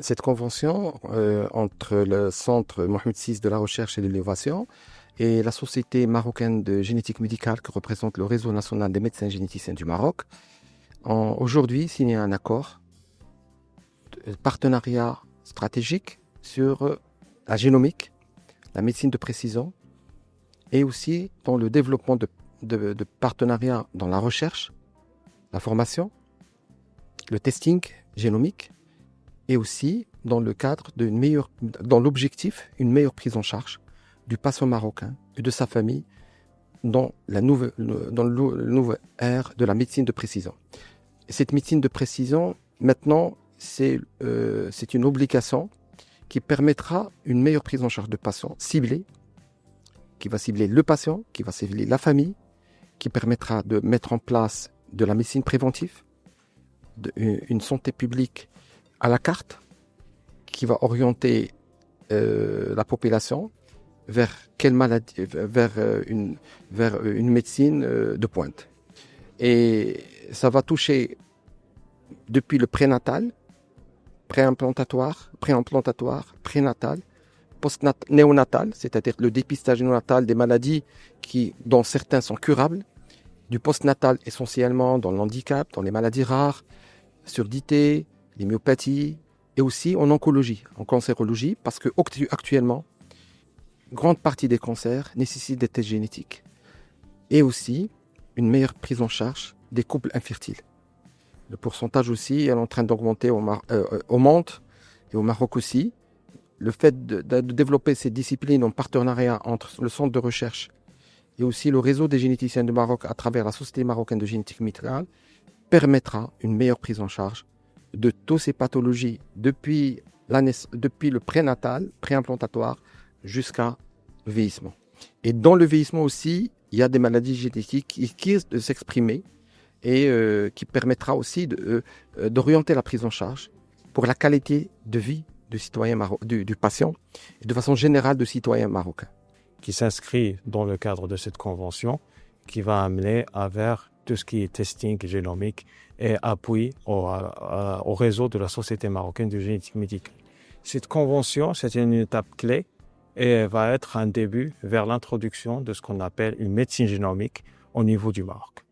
Cette convention entre le Centre Mohamed VI de la recherche et de l'innovation et la Société marocaine de génétique médicale, qui représente le réseau national des médecins généticiens du Maroc, ont aujourd'hui signé un accord de partenariat stratégique sur la génomique, la médecine de précision et aussi dans le développement de partenariats dans la recherche, la formation, le testing génomique et aussi dans le cadre dans l'objectif, une meilleure prise en charge du patient marocain et de sa famille dans la nouvelle ère de la médecine de précision. Et cette médecine de précision, maintenant, c'est une obligation qui permettra une meilleure prise en charge de patients ciblés, qui va cibler le patient, qui va cibler la famille, qui permettra de mettre en place de la médecine préventive, une santé publique à la carte, qui va orienter la population vers quelle maladie, vers une médecine de pointe. Et ça va toucher depuis le prénatal, préimplantatoire, prénatal, néonatal, c'est-à-dire le dépistage néonatal des maladies dont certains sont curables, du postnatal essentiellement dans l'handicap, dans les maladies rares, surdité, les myopathies, et aussi en oncologie, en cancérologie, parce que actuellement, grande partie des cancers nécessitent des tests génétiques. Et aussi une meilleure prise en charge des couples infertiles. Le pourcentage aussi est en train d'augmenter au monde et au Maroc aussi. Le fait de développer ces disciplines en partenariat entre le centre de recherche et aussi le réseau des généticiens du Maroc à travers la Société marocaine de génétique médicale permettra une meilleure prise en charge de toutes ces pathologies depuis le prénatal, préimplantatoire, jusqu'à le vieillissement. Et dans le vieillissement aussi, il y a des maladies génétiques qui risquent de s'exprimer et qui permettra aussi d'orienter la prise en charge pour la qualité de vie du patient et de façon générale du citoyen marocain. Qui s'inscrit dans le cadre de cette convention qui va amener vers tout ce qui est testing génomique et appui au réseau de la Société marocaine de génétique médicale. Cette convention, c'est une étape clé et va être un début vers l'introduction de ce qu'on appelle une médecine génomique au niveau du Maroc.